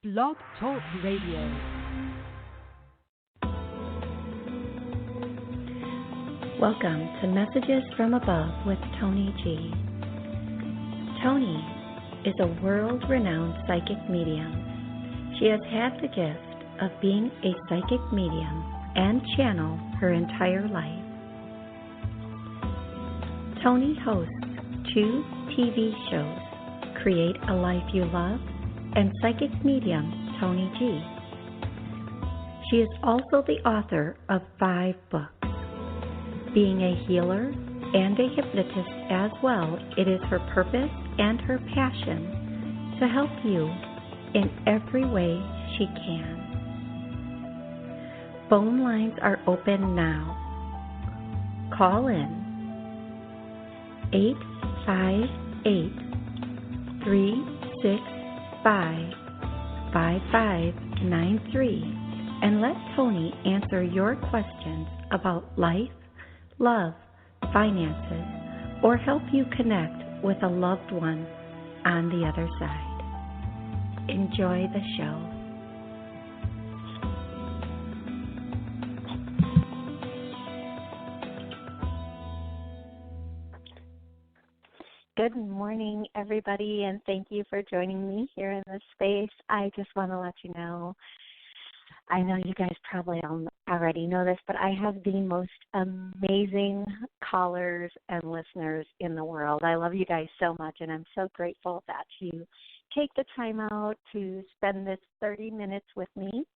Blog Talk Radio. Welcome to Messages from Above with Toni G. Toni is a world-renowned psychic medium. She has had the gift of being a psychic medium and channel her entire life. Toni hosts 2 TV shows, Create a Life You Love and Psychic Medium Toni G. She is also the author of 5 books. Being a healer and a hypnotist as well, it is her purpose and her passion to help you in every way she can. Phone lines are open now. Call in 858-365-5593 and let Toni answer your questions about life, love, finances, or help you connect with a loved one on the other side. Enjoy the show. Good morning, everybody, and thank you for joining me here in this space. I just want to let you know, I know you guys probably already know this, but I have the most amazing callers and listeners in the world. I love you guys so much, and I'm so grateful that you take the time out to spend this 30 minutes with me,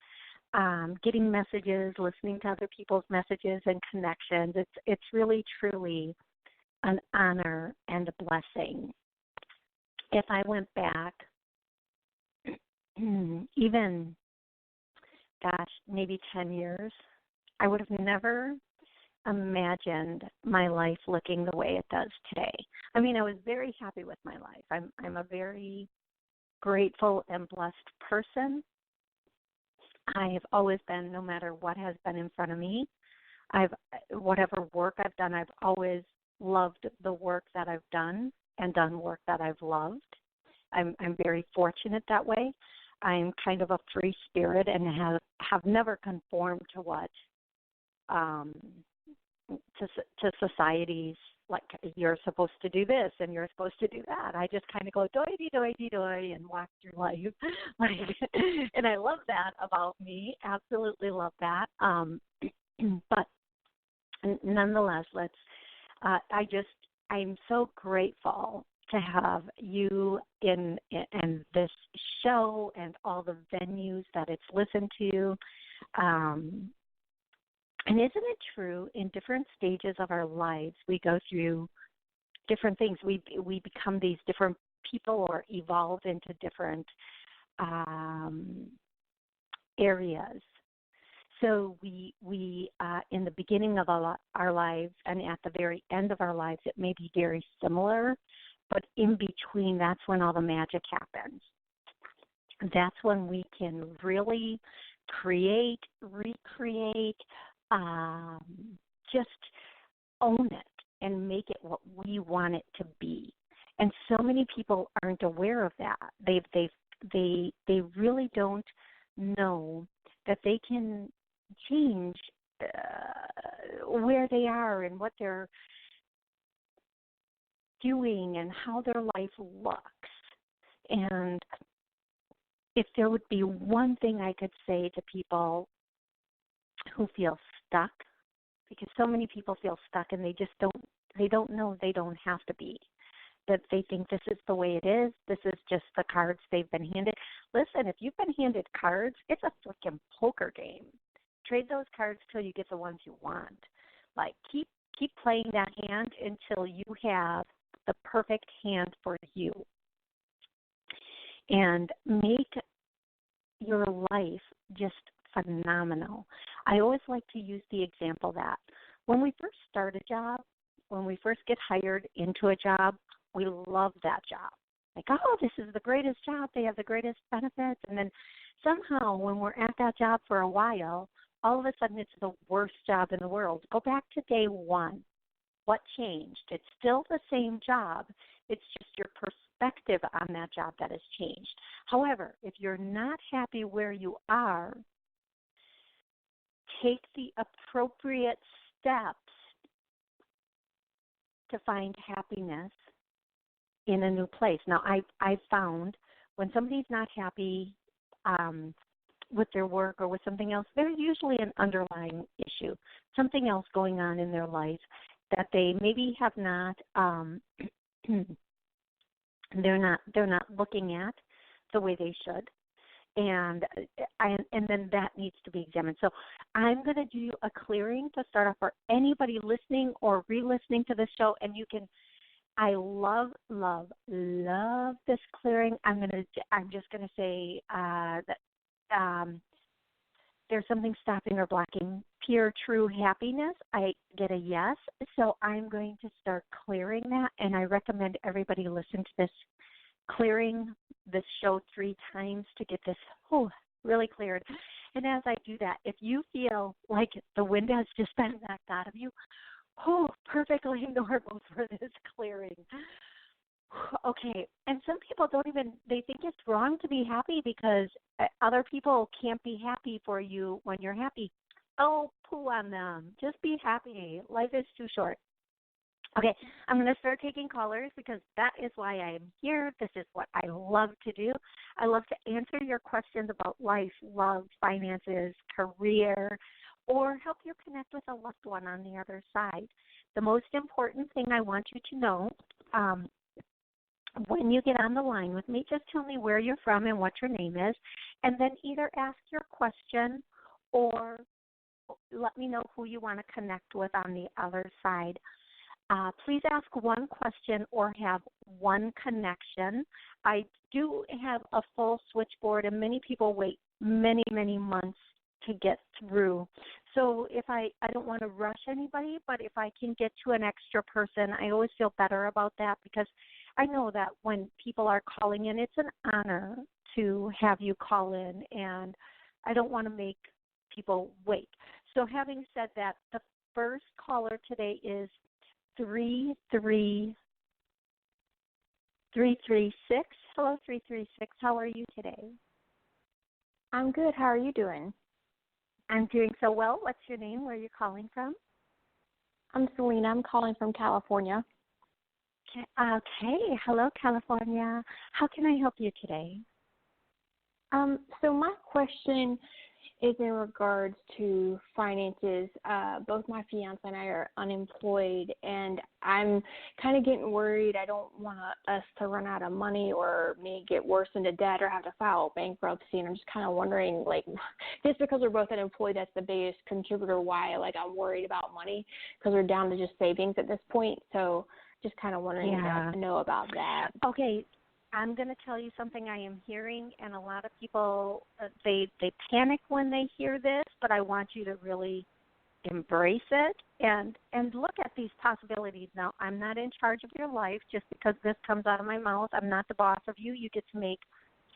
getting messages, listening to other people's messages and connections. It's really, truly an honor and a blessing. If I went back, even maybe 10 years, I would have never imagined my life looking the way it does today. I mean, I was very happy with my life. I'm a very grateful and blessed person. I have always been, no matter what has been in front of me, whatever work I've done, I've always loved the work that I've done and done work that I've loved. I'm very fortunate that way. I'm kind of a free spirit and have never conformed to what to society's, like, you're supposed to do this and you're supposed to do that. I just kind of go doy and walk through life. And I love that about me. Absolutely love that. But nonetheless, I'm so grateful to have you in this show and all the venues that it's listened to. And isn't it true, in different stages of our lives, we go through different things. We become these different people or evolve into different areas. So we in the beginning of our lives and at the very end of our lives, it may be very similar, but in between, that's when all the magic happens. That's when we can really create, recreate, just own it and make it what we want it to be. And so many people aren't aware of that. They really don't know that they can change where they are and what they're doing and how their life looks. And if there would be one thing I could say to people who feel stuck, because so many people feel stuck and they don't know they don't have to be, that they think this is the way it is, this is just the cards they've been handed. Listen, if you've been handed cards, it's a freaking poker game. Trade those cards till you get the ones you want. Like, keep playing that hand until you have the perfect hand for you. And make your life just phenomenal. I always like to use the example that when we first start a job, when we first get hired into a job, we love that job. Like, oh, this is the greatest job. They have the greatest benefits. And then somehow when we're at that job for a while, all of a sudden it's the worst job in the world. Go back to day one. What changed? It's still the same job. It's just your perspective on that job that has changed. However, if you're not happy where you are, take the appropriate steps to find happiness in a new place. Now, I've found when somebody's not happy with their work or with something else, there's usually an underlying issue, something else going on in their life that they maybe have not they're not looking at the way they should, and then that needs to be examined. So I'm going to do a clearing to start off for anybody listening or re-listening to the show, and you can. I love this clearing. I'm just going to say that there's something stopping or blocking pure, true happiness. I get a yes. So I'm going to start clearing that, and I recommend everybody listen to this clearing, this show 3 times to get this really cleared. And as I do that, if you feel like the wind has just been knocked out of you, perfectly normal for this clearing. Okay, and some people they think it's wrong to be happy because other people can't be happy for you when you're happy. Oh, poo on them. Just be happy. Life is too short. Okay, I'm going to start taking callers because that is why I am here. This is what I love to do. I love to answer your questions about life, love, finances, career, or help you connect with a loved one on the other side. The most important thing I want you to know, when you get on the line with me, just tell me where you're from and what your name is, and then either ask your question or let me know who you want to connect with on the other side. Please ask one question or have one connection. I do have a full switchboard, and many people wait many, many months to get through. So if I don't want to rush anybody, but if I can get to an extra person, I always feel better about that because I know that when people are calling in, it's an honor to have you call in, and I don't want to make people wait. So having said that, the first caller today is 33336. Hello, 336. How are you today? I'm good. How are you doing? I'm doing so well. What's your name? Where are you calling from? I'm Selena. I'm calling from California. Okay. Hello, California. How can I help you today? So my question is in regards to finances. Both my fiance and I are unemployed, and I'm kind of getting worried. I don't want us to run out of money or me get worse into debt or have to file bankruptcy. And I'm just kind of wondering, just because we're both unemployed, that's the biggest contributor why, I'm worried about money because we're down to just savings at this point. So just kind of wondering to know about that. Okay. I'm going to tell you something I am hearing, and a lot of people, they panic when they hear this, but I want you to really embrace it and look at these possibilities. Now, I'm not in charge of your life. Just because this comes out of my mouth, I'm not the boss of you. You get to make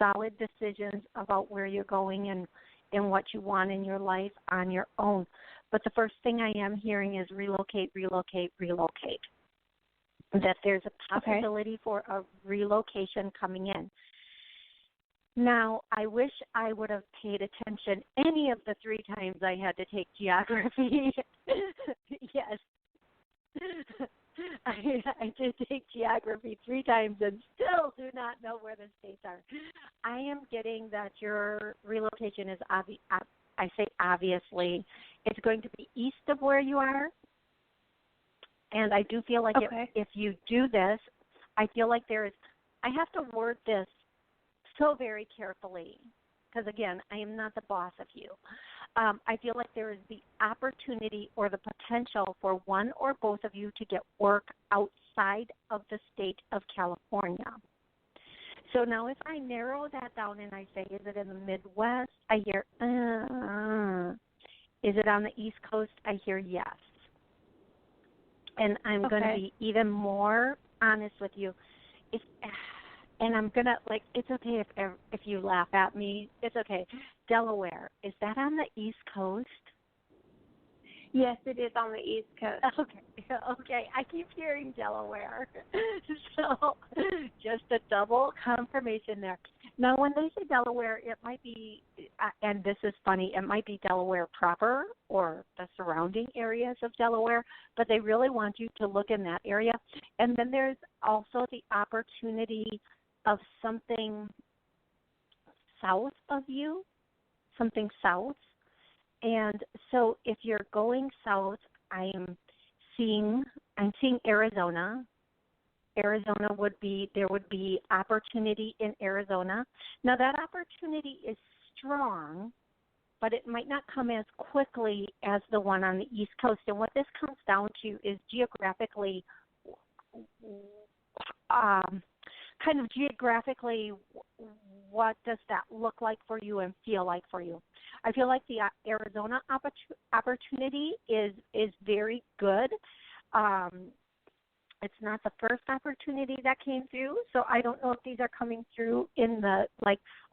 solid decisions about where you're going and what you want in your life on your own. But the first thing I am hearing is relocate, relocate, relocate. That there's a possibility for a relocation coming in. Now, I wish I would have paid attention any of the 3 times I had to take geography. Yes. I did take geography 3 times and still do not know where the states are. I am getting that your relocation is, I say obviously, it's going to be east of where you are. And I do feel like if you do this, I feel like I have to word this so very carefully because, again, I am not the boss of you. I feel like there is the opportunity or the potential for one or both of you to get work outside of the state of California. So now if I narrow that down and I say, is it in the Midwest? I hear, Is it on the East Coast? I hear yes. And I'm going to be even more honest with you. And I'm going to, it's okay if you laugh at me. It's okay. Delaware, is that on the East Coast? Yes, it is on the East Coast. Okay. I keep hearing Delaware. So just a double confirmation there. Now, when they say Delaware, it might be, and this is funny, it might be Delaware proper or the surrounding areas of Delaware, but they really want you to look in that area. And then there's also the opportunity of something south of you, something south. And so if you're going south, I'm seeing Arizona. There would be opportunity in Arizona. Now that opportunity is strong, but it might not come as quickly as the one on the East Coast. And what this comes down to is geographically, what does that look like for you and feel like for you? I feel like the Arizona opportunity is very good. It's not the first opportunity that came through, so I don't know if these are coming through in the,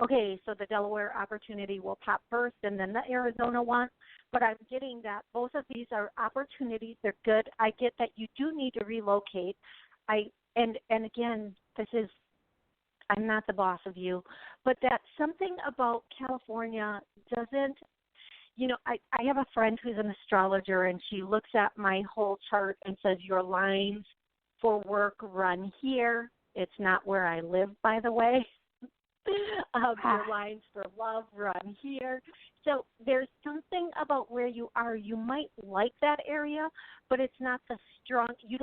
okay, so the Delaware opportunity will pop first and then the Arizona one, but I'm getting that both of these are opportunities. They're good. I get that you do need to relocate. And again, I'm not the boss of you, but that something about California doesn't, I have a friend who's an astrologer, and she looks at my whole chart and says, your lines for work run here. It's not where I live, by the way. Your lines for love run here. So there's something about where you are. You might like that area, but it's not the strong, you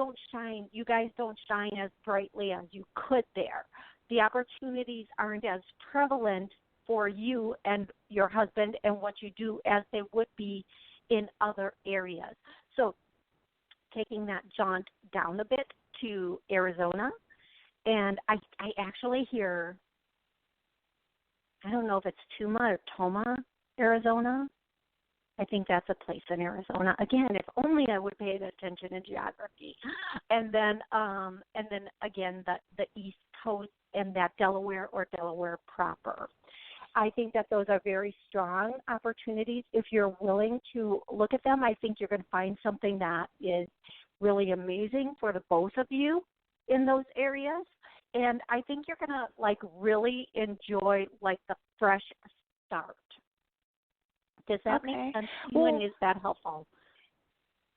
guys don't shine as brightly as you could there. The opportunities aren't as prevalent for you and your husband and what you do as they would be in other areas. So taking that jaunt down a bit to Arizona, and I actually hear, I don't know if it's Tuma or Toma, Arizona. I think that's a place in Arizona. Again, if only I would pay attention to geography. And then again, the East Coast and that Delaware or Delaware proper. I think that those are very strong opportunities. If you're willing to look at them, I think you're going to find something that is really amazing for the both of you in those areas. And I think you're going to really enjoy the fresh start. Does that make sense to you, and is that helpful?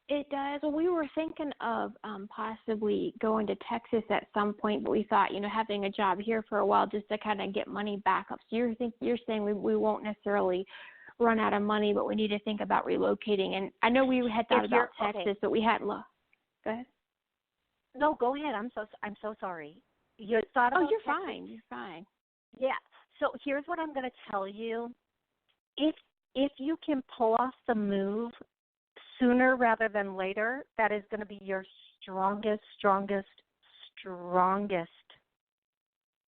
It does. Well, we were thinking of possibly going to Texas at some point, but we thought, having a job here for a while just to kind of get money back up. So you're saying we won't necessarily run out of money, but we need to think about relocating. And I know we had thought about Texas, but we hadn't. Go ahead. No, go ahead. I'm so sorry. You thought about you're Texas? fine. You're fine. Yeah. So here's what I'm going to tell you. If you can pull off the move sooner rather than later, that is going to be your strongest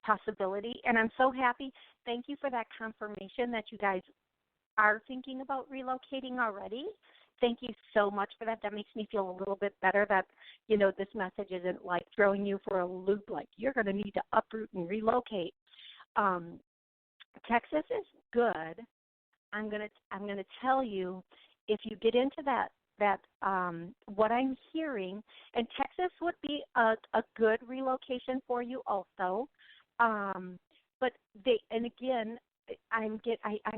possibility. And I'm so happy. Thank you for that confirmation that you guys are thinking about relocating already. Thank you so much for that. That makes me feel a little bit better that, this message isn't throwing you for a loop, you're going to need to uproot and relocate. Texas is good. I'm gonna tell you, if you get into that what I'm hearing, and Texas would be a good relocation for you also. But I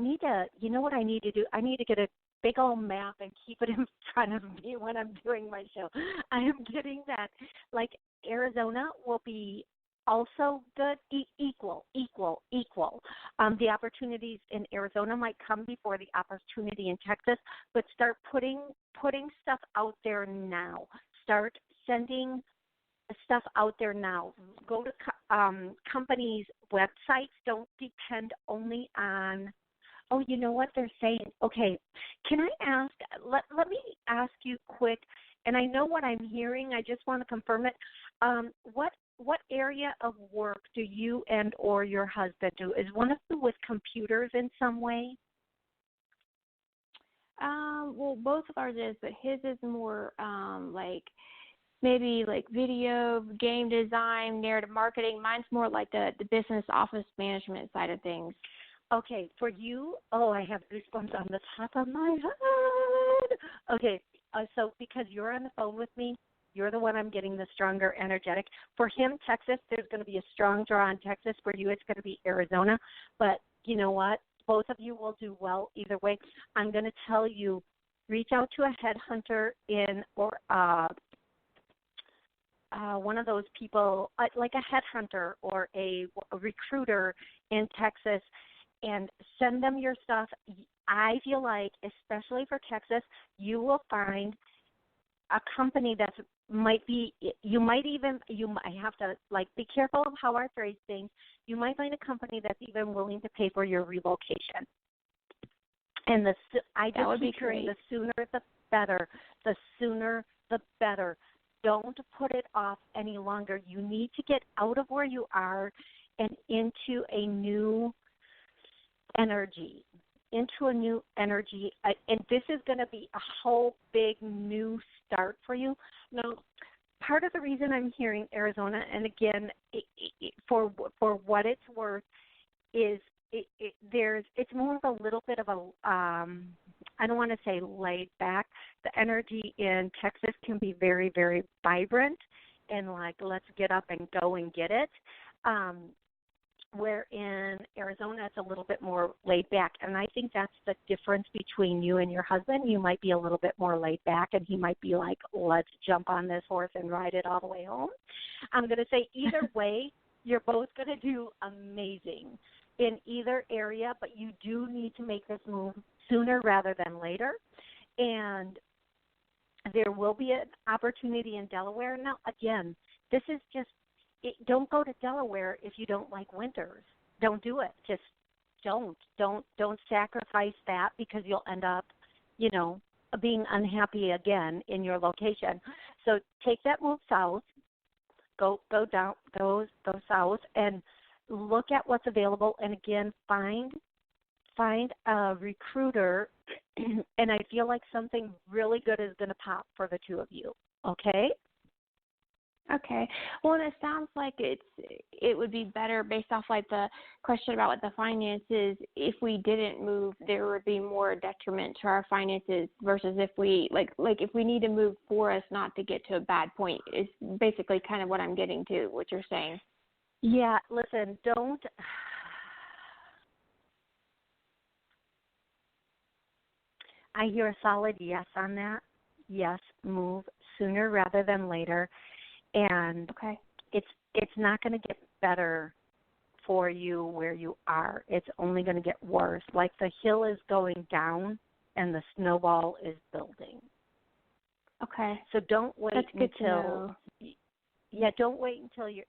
need to, what I need to do? I need to get a big old map and keep it in front of me when I'm doing my show. I am getting that, Arizona will be also good, equal. The opportunities in Arizona might come before the opportunity in Texas, but start putting stuff out there now. Start sending stuff out there now. Go to companies' websites. Don't depend only on, you know what they're saying. Okay, can I ask, let me ask you quick, and I know what I'm hearing. I just want to confirm it. What area of work do you and or your husband do? Is one of them with computers in some way? Well, both of ours is, but his is more maybe video, game design, narrative marketing. Mine's more the business office management side of things. Okay, for you, I have goosebumps on the top of my head. Okay, So because you're on the phone with me, you're the one I'm getting the stronger energetic. For him, Texas, there's going to be a strong draw on Texas. For you, it's going to be Arizona. But you know what? Both of you will do well either way. I'm going to tell you, reach out to a headhunter or one of those people, like a headhunter or a recruiter in Texas, and send them your stuff. I feel like, especially for Texas, you will find a company that might have to, like, be careful of how I phrase things. You might find a company that's even willing to pay for your relocation. And I just keep hearing the sooner the better. The sooner the better. Don't put it off any longer. You need to get out of where you are and into a new energy. And this is going to be a whole big new start for you. Now, part of the reason I'm hearing Arizona, and again, for what it's worth, is it's more of a little bit of a I don't want to say laid back. The energy in Texas can be very, very vibrant and like, let's get up and go and get it. Where in Arizona, it's a little bit more laid back. And I think that's the difference between you and your husband. You might be a little bit more laid back, and he might be like, let's jump on this horse and ride it all the way home. I'm going to say either way, you're both going to do amazing in either area, but you do need to make this move sooner rather than later. And there will be an opportunity in Delaware. Now, again, this is just, don't go to Delaware if you don't like winters. Don't do it. Just don't sacrifice that, because you'll end up, being unhappy again in your location. So take that move south. Go south and look at what's available. And again, find a recruiter. And I feel like something really good is going to pop for the two of you. Okay. Okay. Well, and it sounds like it would be better, based off like the question about what the finances, if we didn't move, there would be more detriment to our finances versus if we like if we need to move for us not to get to a bad point, is basically kind of what I'm getting to, what you're saying. Yeah, listen, don't I hear a solid yes on that. Yes, move sooner rather than later. And okay. It's not going to get better for you where you are. It's only going to get worse. Like the hill is going down and the snowball is building. Okay. So don't wait That's good until to know. Yeah, don't wait until you're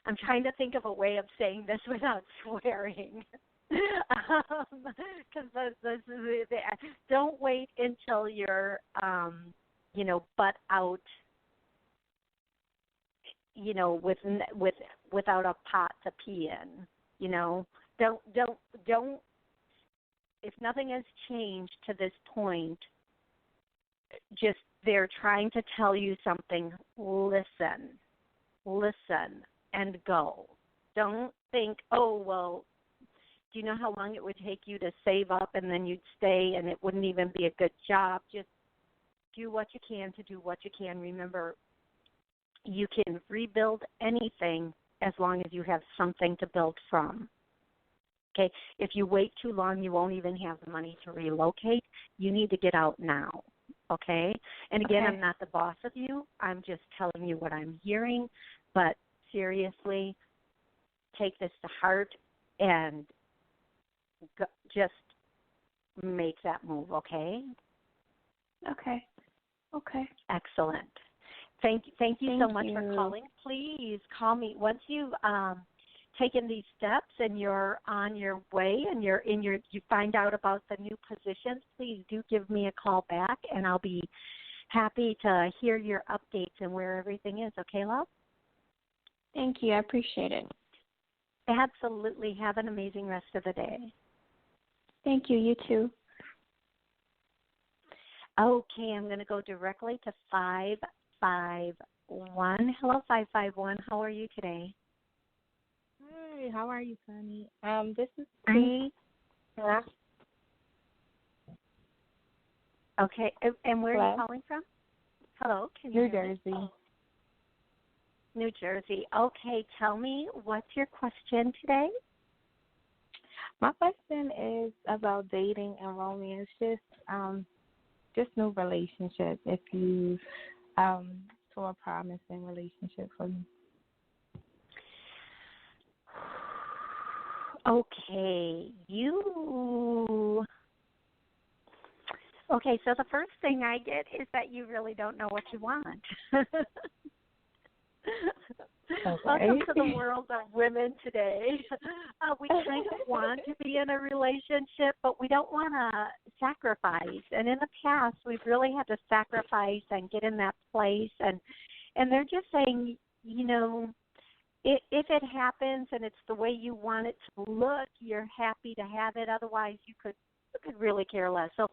I'm trying to think of a way of saying this without swearing. Because don't wait until you're, butt out, without a pot to pee in. Don't. If nothing has changed to this point, just they're trying to tell you something. Listen, and go. Don't think, oh well. Do you know how long it would take you to save up and then you'd stay and it wouldn't even be a good job? Just do what you can to do what you can. Remember, you can rebuild anything as long as you have something to build from. Okay? If you wait too long, you won't even have the money to relocate. You need to get out now. Okay? And again, Okay. I'm not the boss of you. I'm just telling you what I'm hearing. But seriously, take this to heart and just make that move, okay? Okay. Excellent. Thank you so much for calling. Please call me once you've taken these steps and you're on your way and you find out about the new positions. Please do give me a call back, and I'll be happy to hear your updates and where everything is. Okay, love? Thank you. I appreciate it. Absolutely. Have an amazing rest of the day. Thank you. You too. Okay, I'm going to go directly to 551. Hello, 551. How are you today? Hi, how are you, Toni? This is Hi. Yeah. Okay, and where are you Hello? calling from? Hello, can you New hear me? Jersey. New Jersey. Okay, tell me, what's your question today? My question is about dating and romance, just new relationships. If you saw a promising relationship for me. Okay, Okay, so the first thing I get is that you really don't know what you want. Okay. Welcome to the world of women today. We kind of want to be in a relationship, but we don't want to sacrifice. And in the past, we've really had to sacrifice and get in that place. And they're just saying, if it happens and it's the way you want it to look, you're happy to have it. Otherwise, you could really care less. So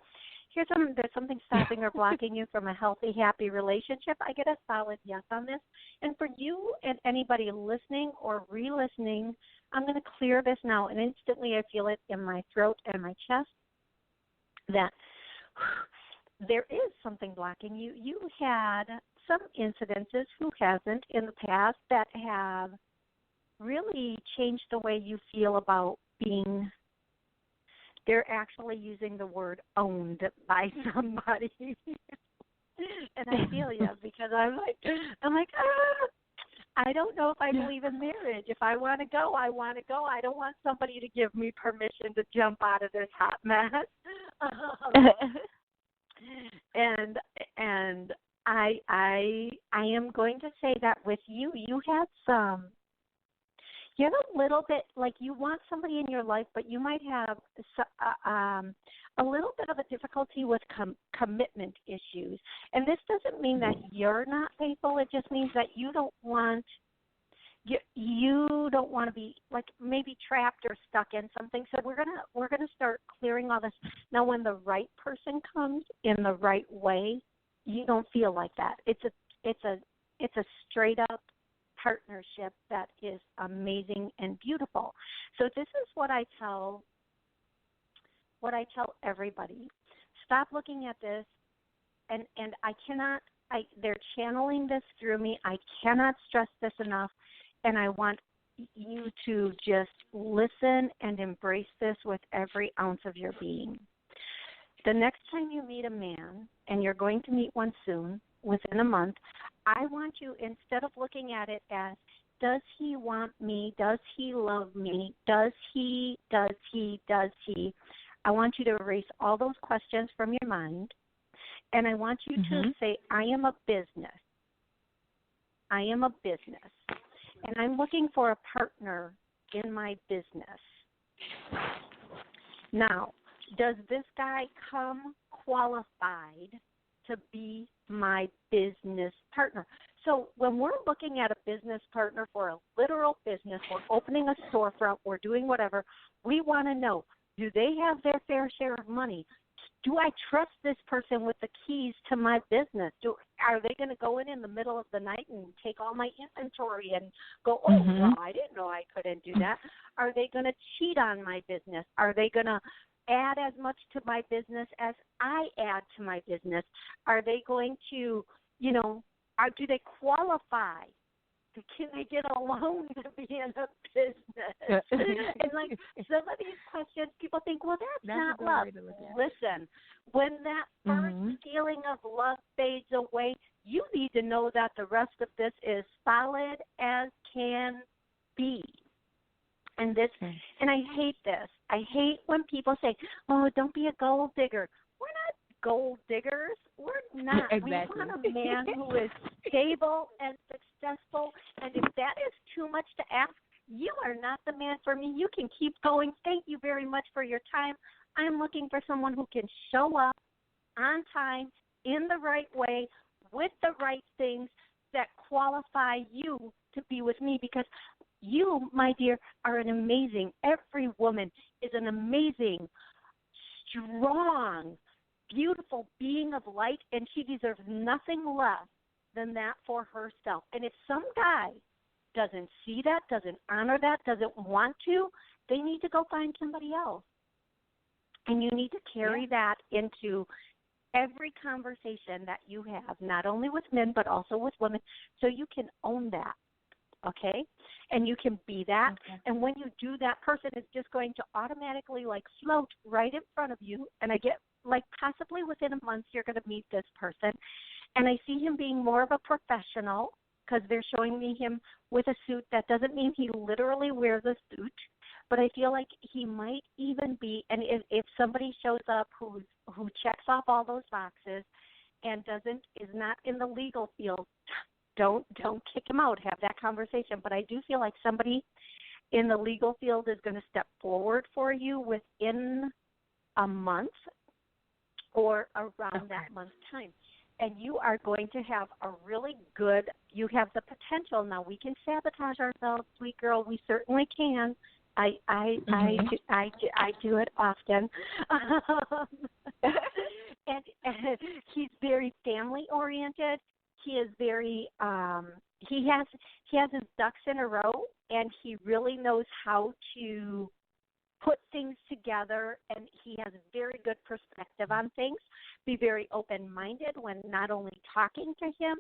there's something stopping or blocking you from a healthy, happy relationship. I get a solid yes on this. And for you and anybody listening or re-listening, I'm going to clear this now. And instantly I feel it in my throat and my chest that there is something blocking you. You had some incidences, who hasn't, in the past that have really changed the way you feel about being. They're actually using the word owned by somebody. And I feel you because I'm like, I don't know if I believe in marriage. If I want to go, I want to go. I don't want somebody to give me permission to jump out of this hot mess. And I am going to say that with you, you have a little bit, like you want somebody in your life, but you might have a little bit of a difficulty with commitment issues. And this doesn't mean that you're not faithful. It just means that you don't want to be like maybe trapped or stuck in something. So we're gonna start clearing all this. Now, when the right person comes in the right way, you don't feel like that. It's a straight up partnership that is amazing and beautiful. So this is what I tell everybody. Stop looking at this, and they're channeling this through me. I cannot stress this enough, and I want you to just listen and embrace this with every ounce of your being. The next time you meet a man, and you're going to meet one soon, within a month, I want you, instead of looking at it as, does he want me? Does he love me? Does he? I want you to erase all those questions from your mind, and I want you to say, I am a business. I am a business, and I'm looking for a partner in my business. Now, does this guy come qualified to be my business partner? So when we're looking at a business partner for a literal business, we're opening a storefront, we're doing whatever, we want to know, do they have their fair share of money? Do I trust this person with the keys to my business? Are they going to go in the middle of the night and take all my inventory and go, well, I didn't know I couldn't do that? Are they going to cheat on my business? Are they going to add as much to my business as I add to my business? Are they going to, do they qualify? Can they get a loan to be in a business? And like some of these questions, people think, well, that's not love. Listen, when that first feeling of love fades away, you need to know that the rest of this is solid as can be. And and I hate this. I hate when people say, oh, don't be a gold digger. We're not gold diggers. We're not. Exactly. We want a man who is stable and successful. And if that is too much to ask, you are not the man for me. You can keep going. Thank you very much for your time. I'm looking for someone who can show up on time, in the right way, with the right things that qualify you to be with me, because you, my dear, are every woman is an amazing, strong, beautiful being of light, and she deserves nothing less than that for herself. And if some guy doesn't see that, doesn't honor that, doesn't want to, they need to go find somebody else. And you need to carry that into every conversation that you have, not only with men but also with women, so you can own that, okay? And you can be that. Okay. And when you do, that person is just going to automatically like float right in front of you. And I get like possibly within a month you're going to meet this person. And I see him being more of a professional because they're showing me him with a suit. That doesn't mean he literally wears a suit, but I feel like he might even be, and if somebody shows up who checks off all those boxes and is not in the legal field, don't kick him out. Have that conversation. But I do feel like somebody in the legal field is going to step forward for you within a month or around that month's time. And you are going to have a really good, you have the potential. Now, we can sabotage ourselves, sweet girl. We certainly can. I do it often. and he's very family oriented. He is very he has his ducks in a row, and he really knows how to put things together, and he has very good perspective on things. Be very open-minded when not only talking to him,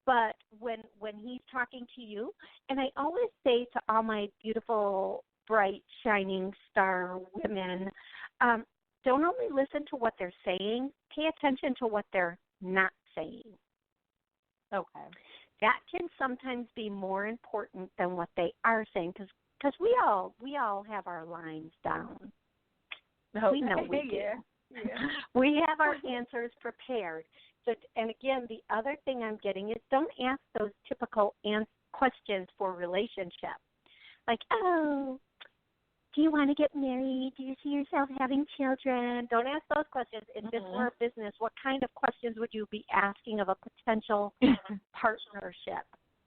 but when he's talking to you. And I always say to all my beautiful, bright, shining star women, don't only listen to what they're saying, pay attention to what they're not saying. Okay. That can sometimes be more important than what they are saying, because we all have our lines down. Okay. We know we do. Yeah. We have our answers prepared. So, and again, the other thing I'm getting is don't ask those typical questions for relationship. Like, oh, do you want to get married? Do you see yourself having children? Don't ask those questions. If this were a business, what kind of questions would you be asking of a potential partnership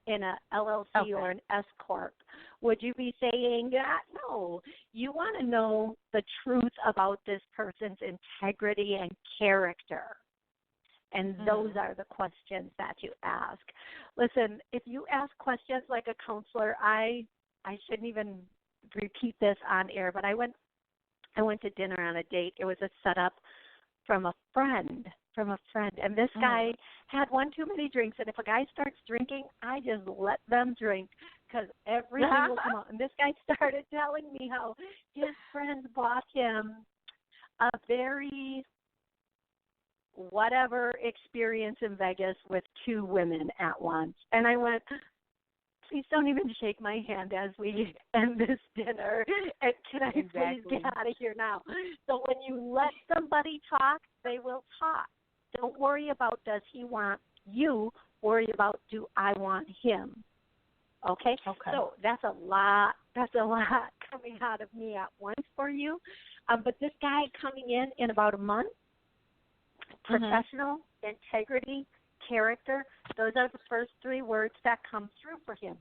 in a LLC or an S Corp? Would you be saying, no, you want to know the truth about this person's integrity and character. And those are the questions that you ask. Listen, if you ask questions like a counselor, I shouldn't even repeat this on air, but I went to dinner on a date. It was a setup from a friend, and this guy had one too many drinks, and if a guy starts drinking, I just let them drink because everything will come out. And this guy started telling me how his friends bought him a very whatever experience in Vegas with two women at once. And I went, please don't even shake my hand as we end this dinner. And can I please get out of here now? So when you let somebody talk, they will talk. Don't worry about does he want you. Worry about do I want him. Okay? So that's a lot coming out of me at once for you. But this guy coming in about a month, professional, integrity, character, those are the first three words that come through for him.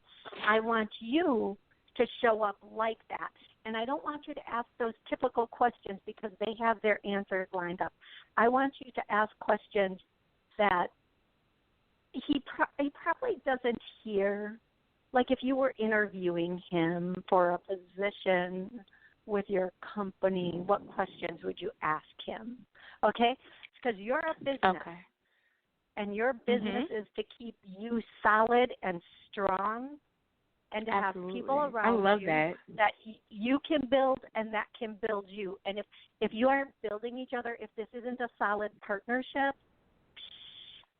I want you to show up like that. And I don't want you to ask those typical questions because they have their answers lined up. I want you to ask questions that he probably doesn't hear. Like if you were interviewing him for a position with your company, what questions would you ask him? Okay? Because you're a business. Okay. And your business is to keep you solid and strong and to have people around you that you can build and that can build you. And if you aren't building each other, if this isn't a solid partnership,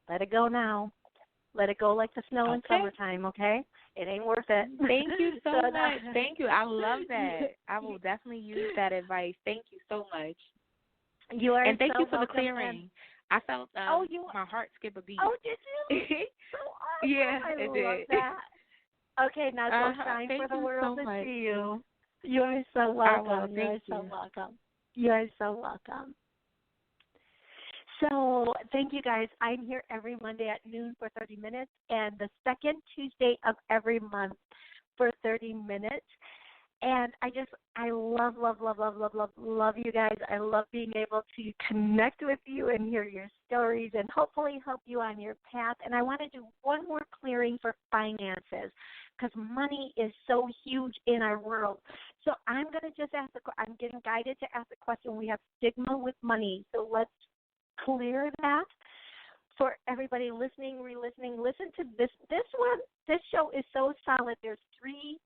let it go now. Let it go like the snow in summertime, okay? It ain't worth it. Thank you so much. Thank you. I love that. I will definitely use that advice. Thank you so much. You are and thank so you for the welcome. clearing. I felt my heart skip a beat. Oh, did you? So awesome. Yeah, I it love did. that. Okay, now go shine for the world to see you. You are so welcome. You are so welcome. You are so welcome. So thank you, guys. I'm here every Monday at noon for 30 minutes and the second Tuesday of every month for 30 minutes. And I love you guys. I love being able to connect with you and hear your stories and hopefully help you on your path. And I want to do one more clearing for finances because money is so huge in our world. So I'm going to just I'm getting guided to ask the question. We have stigma with money. So let's clear that for everybody listening, re-listening. Listen to this one. This show is so solid. There's 3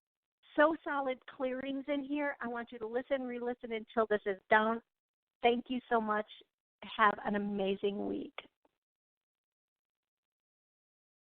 so solid clearings in here. I want you to listen, re-listen until this is done. Thank you so much. Have an amazing week.